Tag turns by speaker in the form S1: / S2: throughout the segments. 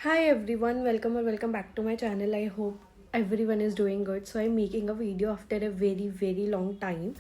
S1: Hi everyone, welcome or welcome back to my channel. I hope everyone is doing good. So I'm making a video after a very long time.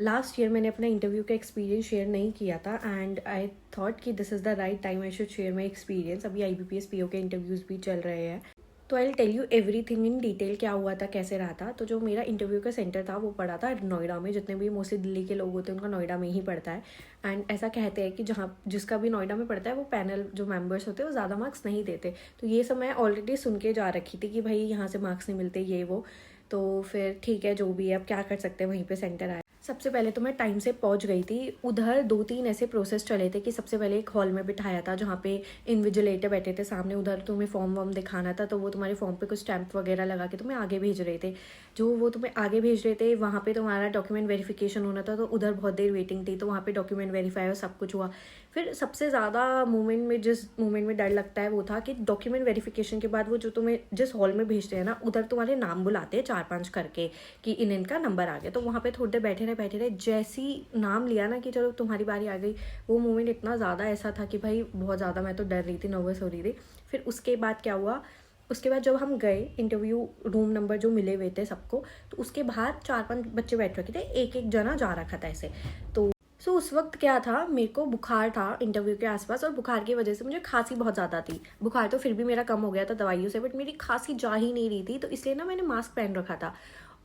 S1: Last year मैंने अपना interview का experience share नहीं किया था and I thought कि this is the right time I should share my experience. अभी IBPS PO के interviews भी चल रहे हैं, तो I tell you everything in detail, क्या हुआ था, कैसे रहा था. तो जो मेरा इंटरव्यू का सेंटर था वो पड़ा था नोएडा में. जितने भी मोस्टली दिल्ली के लोग होते हैं उनका नोएडा में ही पड़ता है. एंड ऐसा कहते हैं कि जहाँ जिसका भी नोएडा में पड़ता है वो पैनल जो मेंबर्स होते हैं वो ज़्यादा मार्क्स नहीं देते. तो ये सब मैं ऑलरेडी सुन के जा रखी थी कि भाई यहाँ से मार्क्स नहीं मिलते ये वो. तो फिर ठीक है, जो भी है, अब क्या कर सकते हैं, वहीं पे सेंटर आया. सबसे पहले तो मैं टाइम से पहुंच गई थी. उधर 2-3 ऐसे प्रोसेस चले थे कि सबसे पहले एक हॉल में बिठाया था जहाँ पे इन्विजिलेटर बैठे थे सामने. उधर तुम्हें फॉर्म वॉर्म दिखाना था, तो वो तुम्हारे फॉर्म पे कुछ स्टैंप वगैरह लगा के तुम्हें आगे भेज रहे थे. जो वो तुम्हें आगे भेज रहे थे वहाँ पे तुम्हारा डॉक्यूमेंट वेरिफिकेशन होना था, तो उधर बहुत देर वेटिंग थी. तो वहाँ पे डॉक्यूमेंट वेरीफाई और सब कुछ हुआ. फिर सबसे ज़्यादा जिस मोमेंट में डर लगता है वो था कि डॉक्यूमेंट वेरिफिकेशन के बाद वो जो तुम्हें जिस हॉल में भेजते हैं ना, उधर तुम्हारे नाम बुलाते हैं 4-5 करके कि इनका नंबर आ गया. तो वहाँ पे थोड़ी देर बैठे रहे. जैसी नाम लिया ना कि चलो तुम्हारी बारी आ गई, वो मोमेंट इतना ज़्यादा ऐसा था कि भाई बहुत ज़्यादा मैं तो डर रही थी, नर्वस हो रही थी. फिर उसके बाद क्या हुआ, उसके बाद जब हम गए इंटरव्यू रूम नंबर जो मिले हुए थे सबको, तो उसके बाहर 4-5 बच्चे बैठ रखे थे, एक एक जना जा रखा था ऐसे. तो उस वक्त क्या था, मेरे को बुखार था इंटरव्यू के आसपास, और बुखार की वजह से मुझे खांसी बहुत ज़्यादा थी. बुखार तो फिर भी मेरा कम हो गया था दवाइयों से, बट मेरी खांसी जा ही नहीं रही थी. तो इसलिए ना मैंने मास्क पहन रखा था.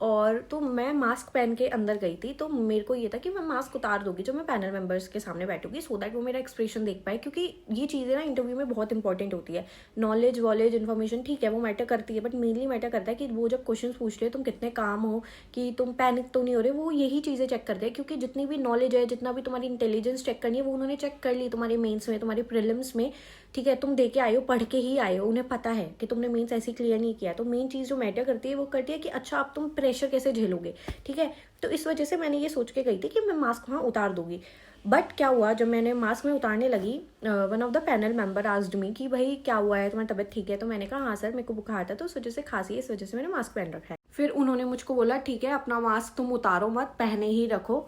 S1: और तो मैं मास्क पहन के अंदर गई थी. तो मेरे को ये था कि मैं मास्क उतार दूंगी जब मैं पैनल मेंबर्स के सामने बैठूंगी, सो दैट वो मेरा एक्सप्रेशन देख पाए. क्योंकि ये चीज़ें ना इंटरव्यू में बहुत इंपॉर्टेंट होती है. नॉलेज वॉलेज इन्फॉर्मेशन ठीक है वो मैटर करती है, बट मेनली मैटर करता है कि वो जब क्वेश्चन पूछ रहे हो तुम कितने काम हो, कि तुम पैनिक तो नहीं हो रहे. वो यही चीज़ें चेक करते हैं, क्योंकि जितनी भी नॉलेज है, जितना भी तुम्हारी इंटेलिजेंस चेक करनी है, वो उन्होंने चेक कर ली तुम्हारे मेंस में, तुम्हारे प्रीलिम्स में. ठीक है, तुम दे के आए हो, पढ़ के ही आए हो, उन्हें पता है कि तुमने मेंस ऐसे क्लियर नहीं किया. तो मेन चीज़ जो मैटर करती है वो करती है कि अच्छा अब तुम प्रेशर कैसे झेलोगे. ठीक है, तो इस वजह से मैंने ये सोच के गई थी कि मैं मास्क वहाँ उतार दूंगी. बट क्या हुआ, जब मैंने मास्क में उतारने लगी, one of the panel member asked me कि भाई क्या हुआ है, तुम्हारी तबीयत ठीक है. तो मैंने कहा हाँ सर, मेरे को बुखार था तो उस वजह से खांसी है, इस वजह से मैंने मास्क पहन रखा है. फिर उन्होंने मुझको बोला ठीक है, अपना मास्क तुम उतारो मत, पहने ही रखो.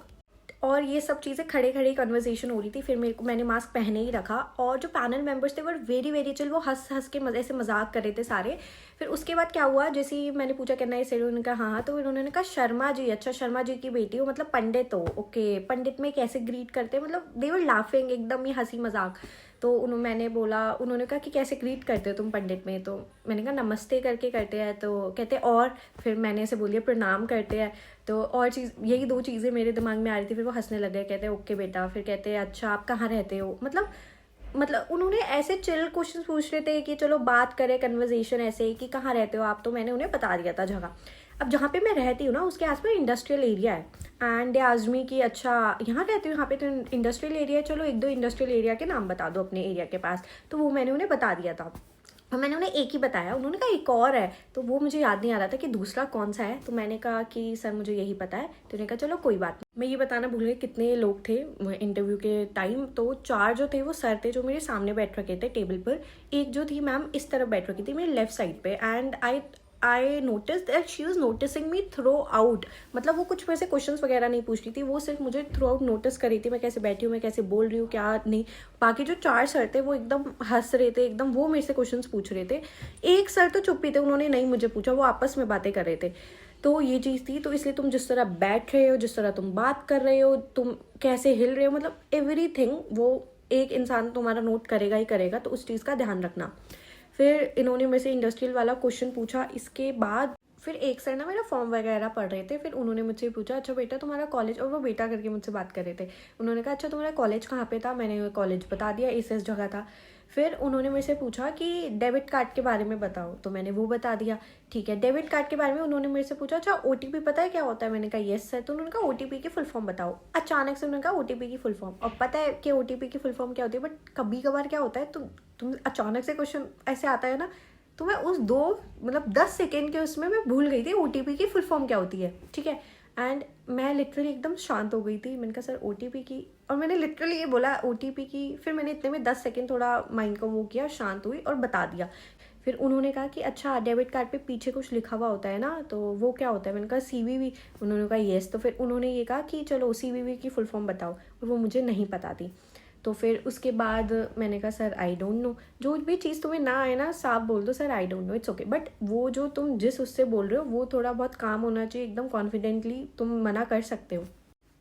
S1: और ये सब चीज़ें खड़े खड़े कन्वर्सेशन हो रही थी. फिर मैंने मास्क पहने ही रखा. और जो पैनल मेंबर्स थे वो वेरी चिल, वो हंस हंस के मज़े से मजाक कर रहे थे सारे. फिर उसके बाद क्या हुआ, जैसे ही मैंने पूछा करना है सर, उन्होंने कहा हाँ. तो उन्होंने कहा शर्मा जी, अच्छा शर्मा जी की बेटी हो, मतलब पंडित हो, ओके. पंडित में कैसे ग्रीट करते हैं, मतलब दे वर लाफिंग, एकदम ही हंसी मजाक. तो मैंने बोला, उन्होंने कहा कि कैसे ग्रीट करते हो तुम पंडित में. तो मैंने कहा नमस्ते करके करते हैं. तो कहते और फिर मैंने ऐसे बोलिए प्रणाम करते हैं. तो और चीज़, यही 2 चीज़ें मेरे दिमाग में आ रही थी. फिर वो हंसने लगे, कहते ओके बेटा. फिर कहते अच्छा आप कहाँ रहते हो, मतलब उन्होंने ऐसे चिल क्वेश्चन पूछ रहे थे कि चलो बात करें, कन्वर्जेशन ऐसे कि कहाँ रहते हो आप. तो मैंने उन्हें बता दिया था जगह. अब जहाँ पे मैं रहती हूँ ना उसके आसपास इंडस्ट्रियल एरिया है. एंड दे आस्क्ड मी कि अच्छा यहाँ रहती हूँ, यहाँ पे तो इंडस्ट्रियल एरिया है, चलो 1-2 इंडस्ट्रियल एरिया के नाम बता दो अपने एरिया के पास. तो वो मैंने उन्हें बता दिया था. और मैंने उन्हें एक ही बताया. उन्होंने कहा एक और है, तो वो मुझे याद नहीं आ रहा था कि दूसरा कौन सा है. तो मैंने कहा कि सर मुझे यही पता है. तो उन्होंने कहा चलो कोई बात नहीं. मैं ये बताना भूल गई कितने लोग थे इंटरव्यू के टाइम. तो 4 जो थे वो सर थे जो मेरे सामने बैठ रखे थे टेबल पर. एक जो थी मैम इस तरफ बैठ रखी थी मेरे लेफ्ट साइड पे. And I notice that she was noticing me through out. मतलब वो कुछ मेरे से क्वेश्चन वगैरह नहीं पूछ रही थी, वो सिर्फ मुझे थ्रू आउट नोटिस कर रही थी मैं कैसे बैठी हूँ, मैं कैसे बोल रही हूँ, क्या नहीं. बाकी जो 4 सर थे वो एकदम हंस रहे थे, एकदम वो मेरे से क्वेश्चंस पूछ रहे थे. एक सर तो चुप ही थे, उन्होंने नहीं मुझे पूछा, वो आपस में बातें कर रहे थे. तो ये चीज़ थी. तो इसलिए तुम जिस तरह बैठ रहे हो, जिस तरह तुम बात कर रहे हो, तुम कैसे हिल रहे हो, मतलब एवरीथिंग वो एक इंसान तुम्हारा नोट करेगा ही करेगा. तो उस चीज़ का ध्यान रखना. फिर इन्होंने मेरे से इंडस्ट्रियल वाला क्वेश्चन पूछा. इसके बाद फिर एक सर ना मेरा फॉर्म वगैरह पढ़ रहे थे. फिर उन्होंने मुझसे पूछा अच्छा बेटा तुम्हारा कॉलेज, और वो बेटा करके मुझसे बात कर रहे थे. उन्होंने कहा अच्छा तुम्हारा कॉलेज कहाँ पे था. मैंने कॉलेज बता दिया, इस जगह था. फिर उन्होंने मेरे से पूछा कि डेबिट कार्ड के बारे में बताओ. तो मैंने वो बता दिया. ठीक है, डेबिट कार्ड के बारे में उन्होंने मेरे से पूछा अच्छा OTP पता है क्या होता है. मैंने कहा येस सर. तो उन्होंने कहा OTP की फुल फॉर्म बताओ. अचानक से उन्होंने कहा OTP की फुल फॉर्म. और पता है कि OTP की फुल फॉर्म क्या होती है, बट कभी कभार क्या होता है तुम अचानक से क्वेश्चन ऐसे आता है ना, तो मैं उस 10 सेकेंड के उसमें मैं भूल गई थी OTP की फुल फॉर्म क्या होती है. ठीक है, एंड मैं लिटरली एकदम शांत हो गई थी. मैंने कहा सर OTP की, और मैंने लिटरली ये बोला OTP की. फिर मैंने इतने में 10 सेकेंड थोड़ा माइंड को वो किया, शांत हुई और बता दिया. फिर उन्होंने कहा कि अच्छा डेबिट कार्ड पे पीछे कुछ लिखा हुआ होता है ना, तो वो क्या होता है. मैंने कहा CVV. उन्होंने कहा येस. तो फिर उन्होंने ये कहा कि चलो CVV की फुल फॉर्म बताओ, और वो मुझे नहीं पता थी. तो फिर उसके बाद मैंने कहा सर आई डोंट नो, जो भी चीज़ तुम्हें ना आए ना साफ बोल दो sir I don't know, it's okay, but वो जो तुम जिस उससे बोल रहे हो वो थोड़ा बहुत काम होना चाहिए, एकदम कॉन्फिडेंटली तुम मना कर सकते हो।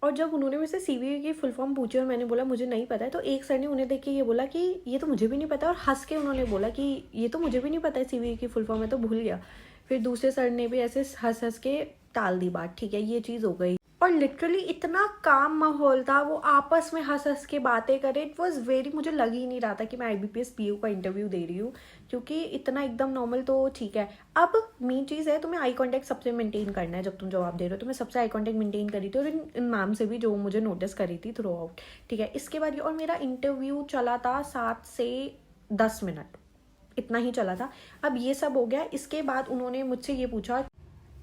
S1: और जब उन्होंने मेरे से सीवीए की फुल फॉर्म पूछी और मैंने बोला मुझे नहीं पता है, तो एक सर ने उन्हें देख के ये बोला कि ये तो मुझे भी नहीं पता, और हंस के उन्होंने बोला कि ये तो मुझे भी नहीं पता है सीवीए की फुल फॉर्म, है तो भूल गया। फिर दूसरे सर ने भी ऐसे हंस हंस के टाल दी बात, ठीक है ये चीज़ हो गई। और लिटरली इतना काम माहौल था, वो आपस में हंस हंस के बातें करे, इट वॉज वेरी, मुझे लग ही नहीं रहा था कि मैं IBPS PO का इंटरव्यू दे रही हूँ, क्योंकि इतना एकदम नॉर्मल तो ठीक है। अब मेन चीज़ है तुम्हें आई कांटेक्ट सबसे मेंटेन करना है, जब तुम जवाब दे रहे हो तो मैं सबसे आई कांटेक्ट मेंटेन करी थी, और इन मैम से भी जो मुझे नोटिस करी थी थ्रू आउट, ठीक है। इसके बाद और मेरा इंटरव्यू चला था 7 से 10 मिनट, इतना ही चला था। अब ये सब हो गया, इसके बाद उन्होंने मुझसे ये पूछा,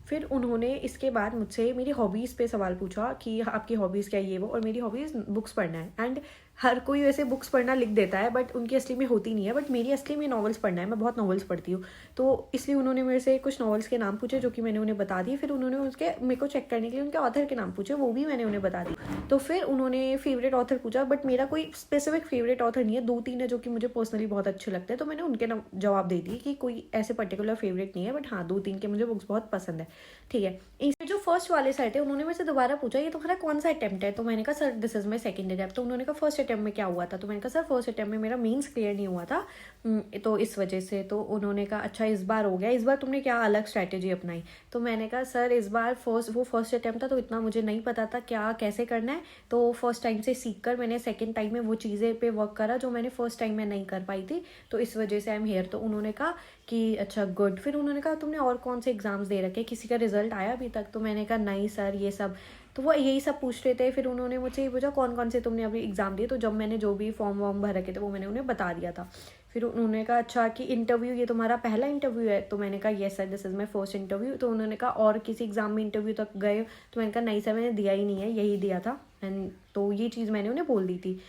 S1: फिर उन्होंने इसके बाद मुझसे मेरी हॉबीज़ पे सवाल पूछा कि आपकी हॉबीज़ क्या है ये वो, और मेरी हॉबीज़ बुक्स पढ़ना है। एंड हर कोई वैसे बुक्स पढ़ना लिख देता है बट उनकी असली में होती नहीं है, बट मेरी असली में नॉवेल्स पढ़ना है, मैं बहुत नॉवेल्स पढ़ती हूँ। तो इसलिए उन्होंने मेरे से कुछ नॉवेल्स के नाम पूछे जो कि मैंने उन्हें बता दिए। फिर उन्होंने उसके मेरे को चेक करने के लिए उनके ऑथर के नाम पूछे, वो भी मैंने उन्हें बता दी। तो फिर उन्होंने फेवरेट ऑथर पूछा, बट मेरा कोई स्पेसिफिक फेवरेट ऑथर नहीं है, 2-3 है जो कि मुझे पर्सनली बहुत अच्छे लगते हैं, तो मैंने उनके नाम जवाब दे दिए कि कोई ऐसे पर्टिकुलर फेवरेट नहीं है, बट हाँ 2-3 के मुझे बुक्स बहुत पसंद है, ठीक है। इसमें जो फर्स्ट वाले सर थे उन्होंने मेरे से दोबारा पूछा ये तुम्हारा कौन सा अटेम्प्ट है, तो मैंने कहा sir this is my second attempt. तो उन्होंने कहा फर्स्ट अटेम्प्ट में क्या हुआ था, तो मैंने कहा सर फर्स्ट अटेम्प्ट में मेरा मेंस क्लियर नहीं हुआ था, तो इस वजह से। तो उन्होंने कहा अच्छा इस बार हो गया, इस बार तुमने क्या अलग स्ट्रैटेजी अपनाई। तो मैंने कहा सर इस बार फर्स्ट अटेम्प्ट था तो इतना मुझे नहीं पता था क्या कैसे करना है, तो फर्स्ट टाइम से सीख कर मैंने सेकेंड टाइम में वो चीज़ें पे वर्क करा जो मैंने फर्स्ट टाइम में नहीं कर पाई थी, तो इस वजह से आई एम हेयर। तो उन्होंने कहा कि अच्छा गुड। फिर उन्होंने कहा तुमने और कौन से एग्जाम्स दे रखे, किसी का रिजल्ट आया अभी तक, तो मैंने कहा नहीं सर ये सब। तो वो यही सब पूछ रहे थे। फिर उन्होंने मुझसे ये पूछा कौन कौन से तुमने अभी एग्ज़ाम दिए, तो जब मैंने जो भी फॉर्म वॉर्म भर रखे थे वो मैंने उन्हें बता दिया था। फिर उन्होंने कहा अच्छा कि इंटरव्यू ये तुम्हारा पहला इंटरव्यू है, तो मैंने कहा yes sir this is my first interview. तो उन्होंने कहा और किसी एग्ज़ाम में इंटरव्यू तक गए, तो मैंने कहा नहीं सर मैंने दिया ही नहीं है, यही दिया था। एंड तो ये चीज़ मैंने उन्हें बोल दी थी।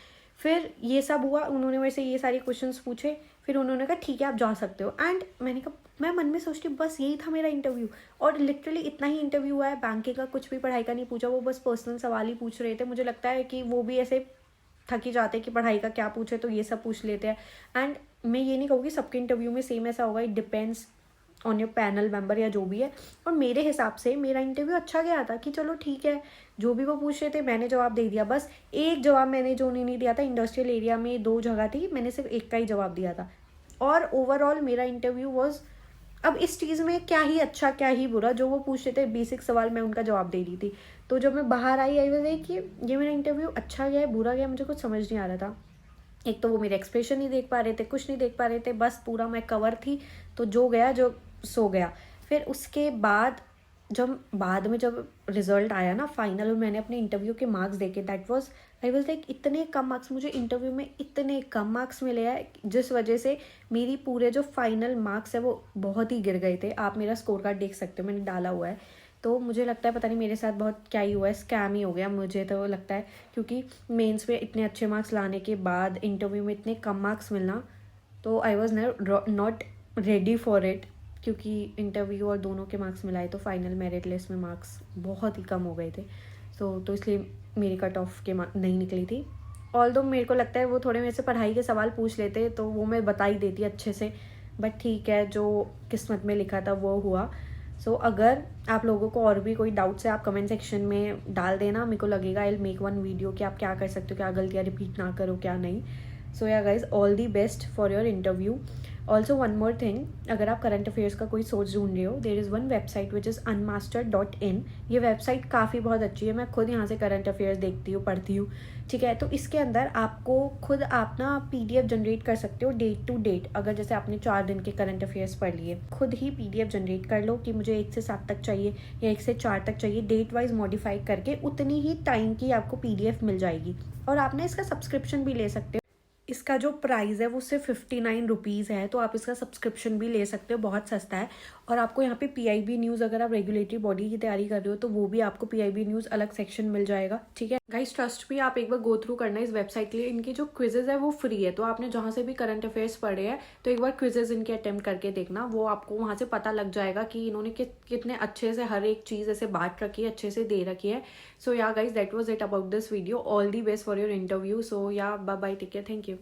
S1: फिर ये सब हुआ, उन्होंने मेरे से ये सारे क्वेश्चंस पूछे, फिर उन्होंने कहा ठीक है आप जा सकते हो। एंड मैंने कहा, मैं मन में सोचती बस यही था मेरा इंटरव्यू, और लिटरली इतना ही इंटरव्यू हुआ है, बैंकिंग का कुछ भी पढ़ाई का नहीं पूछा, वो बस पर्सनल सवाल ही पूछ रहे थे। मुझे लगता है कि वो भी ऐसे थक ही जाते कि पढ़ाई का क्या पूछे, तो ये सब पूछ लेते हैं। एंड मैं ये नहीं कहूँगी सबके इंटरव्यू में सेम ऐसा होगा, it depends on your panel member या जो भी है। और मेरे हिसाब से मेरा इंटरव्यू अच्छा गया था कि चलो ठीक है, जो भी वो पूछ रहे थे मैंने जवाब दे दिया। बस एक जवाब मैंने जो नहीं दिया था, इंडस्ट्रियल एरिया में 2 जगह थी, मैंने सिर्फ एक का ही जवाब दिया था। और ओवरऑल मेरा इंटरव्यू वॉज, अब इस चीज़ में क्या ही अच्छा क्या ही बुरा, जो वो पूछ रहे थे बेसिक सवाल मैं उनका जवाब दे रही थी। तो जब मैं बाहर आई वाज लाइक कि ये मेरा इंटरव्यू अच्छा गया है बुरा गया, मुझे कुछ समझ नहीं आ रहा था। एक तो वो मेरे एक्सप्रेशन नहीं देख पा रहे थे, कुछ नहीं देख पा रहे थे, बस पूरा मैं कवर थी, तो जो गया जो सो गया। फिर उसके बाद जब रिजल्ट आया ना फाइनल, और मैंने अपने इंटरव्यू के मार्क्स देखे, that was I was like इतने कम मार्क्स, मुझे इंटरव्यू में इतने कम मार्क्स मिले हैं जिस वजह से मेरी पूरे जो फाइनल मार्क्स है वो बहुत ही गिर गए थे। आप मेरा स्कोर कार्ड देख सकते हो, मैंने डाला हुआ है। तो मुझे लगता है पता नहीं मेरे साथ बहुत क्या ही हुआ है, स्कैम ही हो गया मुझे तो लगता है, क्योंकि मेंस में इतने अच्छे मार्क्स लाने के बाद इंटरव्यू में इतने कम मार्क्स मिलना, तो I was not ready for it. क्योंकि इंटरव्यू और दोनों के मार्क्स मिलाए तो फाइनल मेरिट लिस्ट में मार्क्स बहुत ही कम हो गए थे, तो इसलिए मेरी कट ऑफ के नहीं निकली थी। ऑल्दो मेरे को लगता है वो थोड़े मेरे से पढ़ाई के सवाल पूछ लेते तो वो मैं बता ही देती अच्छे से, बट ठीक है जो किस्मत में लिखा था वो हुआ। सो अगर आप लोगों को और भी कोई डाउट्स है आप कमेंट सेक्शन में डाल देना, मेरे को लगेगा I will make one video कि आप क्या कर सकते हो, क्या गलतियाँ रिपीट ना करो क्या नहीं। सो yeah guys all the best for your interview. Also one more thing, अगर आप करंट अफेयर्स का कोई सोर्स ढूंढ रहे हो, there is one website which is unmaster.in। ये वेबसाइट काफ़ी बहुत अच्छी है, मैं खुद यहाँ से करंट अफेयर्स देखती हूँ पढ़ती हूँ, ठीक है। तो इसके अंदर आपको खुद आप ना PDF जनरेट कर सकते हो डेट टू डेट। अगर जैसे आपने 4 दिन के करंट अफेयर्स पढ़ लिए, खुद ही PDF जनरेट कर लो कि मुझे 1 से 7 तक चाहिए या 1 से 4 तक चाहिए, डेट वाइज मॉडिफाई करके उतनी ही टाइम की आपको PDF मिल जाएगी। और आप ना इसका सब्सक्रिप्शन भी ले सकते हो। इसका जो प्राइस है वो सिर्फ 59 रुपीज़ है, तो आप इसका सब्सक्रिप्शन भी ले सकते हो, बहुत सस्ता है। और आपको यहाँ पे PIB न्यूज़, अगर आप रेगुलेटरी बॉडी की तैयारी कर रहे हो तो वो भी आपको PIB न्यूज़ अलग सेक्शन मिल जाएगा, ठीक है। गाइस ट्रस्ट भी आप एक बार गो थ्रू करना इस वेबसाइट के लिए। इनकी जो क्विजेज है वो फ्री है, तो आपने जहाँ से भी करंट अफेयर्स पढ़े हैं तो एक बार क्विजेज इनके अटेम्प्ट करके देखना, वो आपको वहाँ से पता लग जाएगा कि इन्होंने कितने अच्छे से हर एक चीज़ ऐसे बांट रखी है, अच्छे से दे रखी है। So yeah guys that was it about this video. All the best for your interview. So yeah bye bye, take care, thank you.